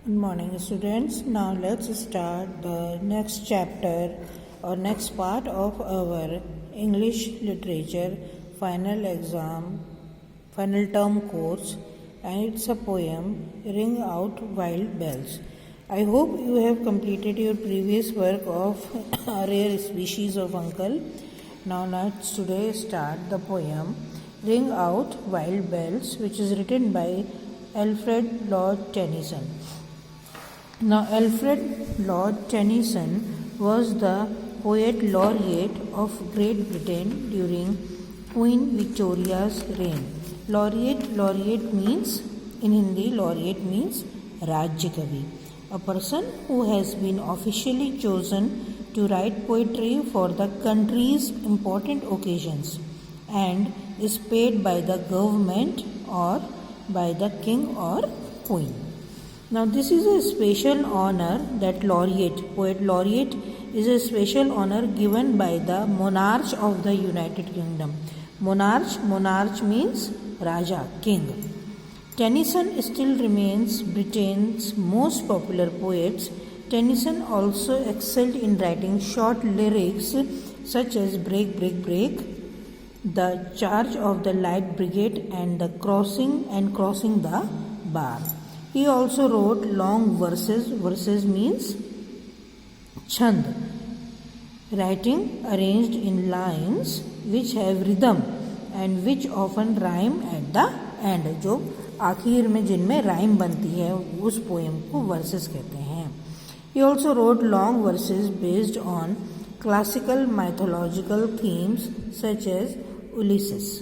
Good morning, students. Now let's start the next chapter or next part of our English literature final exam, final term course, and it's a poem, Ring Out Wild Bells. I hope you have completed your previous work of Rare Species of Uncle. Now let's today start the poem Ring Out Wild Bells, which is written by Alfred Lord Tennyson. Now, Alfred Lord Tennyson was the poet laureate of Great Britain during Queen Victoria's reign. Laureate means, in Hindi, laureate means Rajya Kavi, a person who has been officially chosen to write poetry for the country's important occasions and is paid by the government or by the king or queen. Now, this is a special honor that poet laureate is a special honor given by the monarch of the United Kingdom. Monarch means Raja, king. Tennyson still remains Britain's most popular poet. Tennyson also excelled in writing short lyrics such as Break, Break, Break, The Charge of the Light Brigade, and the Crossing the Bar. He also wrote long verses. Verses means chand, writing arranged in lines which have rhythm and which often rhyme at the end. जो आखिर में जिनमें rhyme बनती है उस poem को verses कहते हैं. He also wrote long verses based on classical mythological themes such as Ulysses.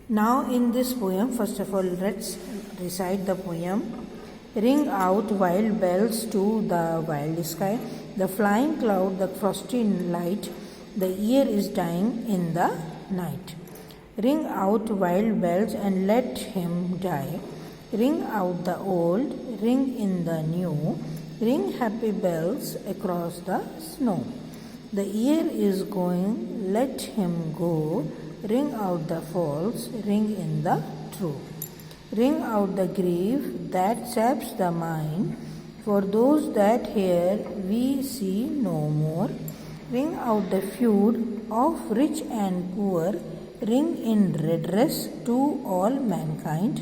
Now in this poem, first of all, let's recite the poem. Ring out wild bells to the wild sky, the flying cloud, the frosty light, the year is dying in the night. Ring out wild bells and let him die. Ring out the old, ring in the new, ring happy bells across the snow. The year is going, let him go. Ring out the false, ring in the true. Ring out the grief that saps the mind. For those that here we see no more. Ring out the feud of rich and poor. Ring in redress to all mankind.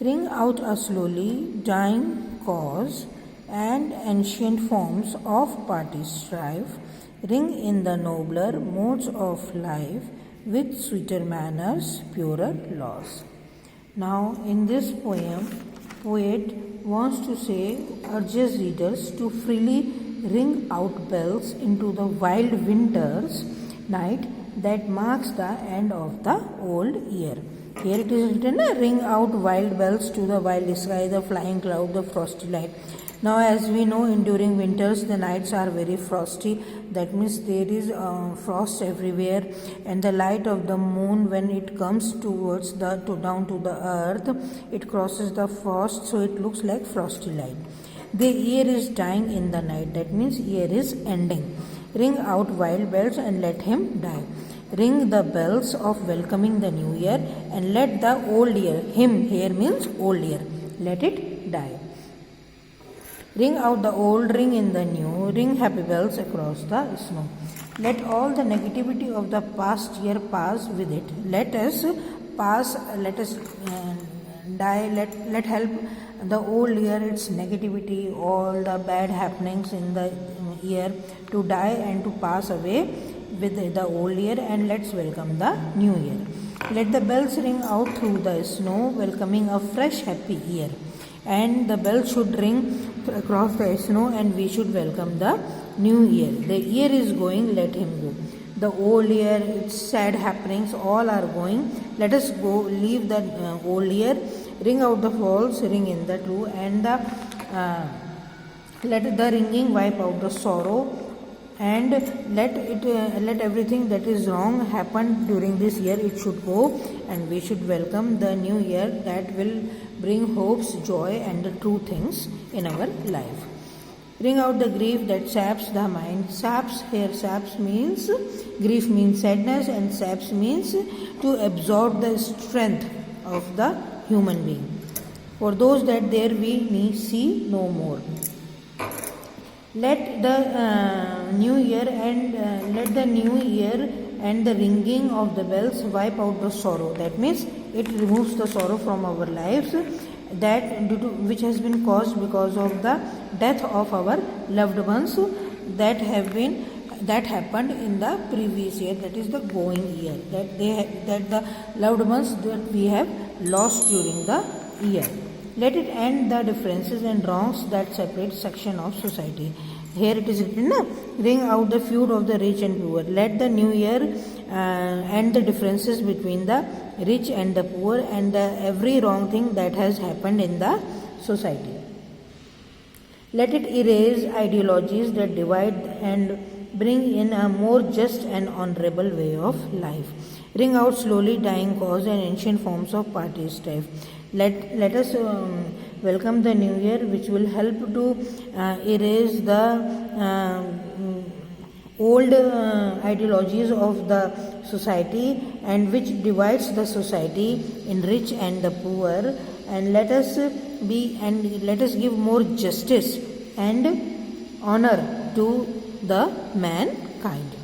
Ring out a slowly dying cause and ancient forms of party strife. Ring in the nobler modes of life with sweeter manners, purer laws. Now, in this poem, poet wants to say, urges readers to freely ring out bells into the wild winter's night that marks the end of the old year. Here it is written, ring out wild bells to the wild sky, the flying cloud, the frosty light. Now, as we know, during winters the nights are very frosty. That means there is frost everywhere, and the light of the moon, when it comes towards down to the earth, it crosses the frost, so it looks like frosty light. The year is dying in the night. That means year is ending. Ring out wild bells and let him die. Ring the bells of welcoming the new year and let the old year, him here means old year, let it die. Ring out the old, ring in the new, ring happy bells across the snow. Let all the negativity of the past year pass with it. Let us die, let help the old year, its negativity, all the bad happenings in the year to die and to pass away with the old year, and let's welcome the new year. Let the bells ring out through the snow, welcoming a fresh happy year. And the bell should ring across the snow and we should welcome the new year. The year is going, let him go. The old year, its sad happenings, all are going. Let us go, leave the old year, ring out the false, ring in the true, and let the ringing wipe out the sorrow, and let everything that is wrong happen during this year, it should go, and we should welcome the new year that will bring hopes, joy, and the true things in our life. Ring out the grief that saps the mind. Saps means, grief means sadness, and saps means to absorb the strength of the human being. For those that there we see no more. Let the new year and the ringing of the bells wipe out the sorrow. That means it removes the sorrow from our lives that which has been caused because of the death of our loved ones that happened in the previous year, that is the going year, that the loved ones that we have lost during the year. Let it end the differences and wrongs that separate section of society. Here it is written, ring out the feud of the rich and poor. Let the new year end the differences between the rich and the poor and every wrong thing that has happened in the society. Let it erase ideologies that divide and bring in a more just and honorable way of life. Ring out slowly dying cause and ancient forms of party strife. Let us welcome the new year, which will help to erase the old ideologies of the society and which divides the society in rich and the poor, and let us give more justice and honor to the mankind.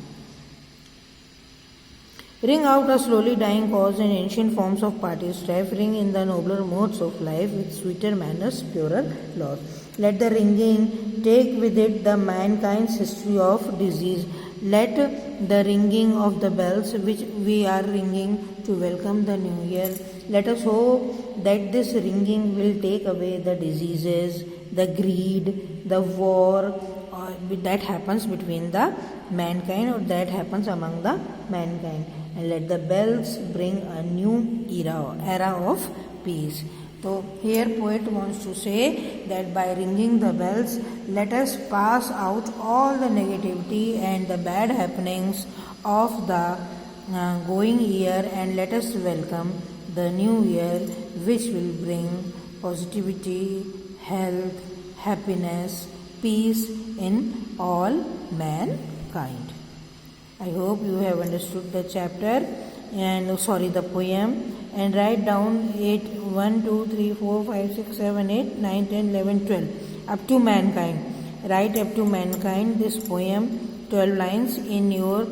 Ring out a slowly dying cause and ancient forms of party strife. Ring in the nobler modes of life with sweeter manners, purer laws. Let the ringing take with it the mankind's history of disease. Let the ringing of the bells which we are ringing to welcome the new year, let us hope that this ringing will take away the diseases, the greed, the war that happens between the mankind or that happens among the mankind. And let the bells bring a new era of peace. So here poet wants to say that by ringing the bells, let us pass out all the negativity and the bad happenings of the going year, and let us welcome the new year, which will bring positivity, health, happiness, peace in all mankind. I hope you have understood the chapter the poem, and write down 1, 2, 3, 4, 5, 6, 7, 8, 9, 10, 11, 12 up to mankind. Write up to mankind this poem, 12 lines in your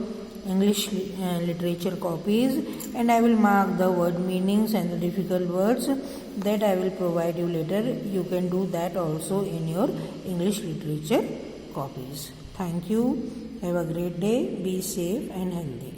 English literature copies, and I will mark the word meanings and the difficult words that I will provide you later. You can do that also in your English literature copies. Thank you. Have a great day. Be safe and healthy.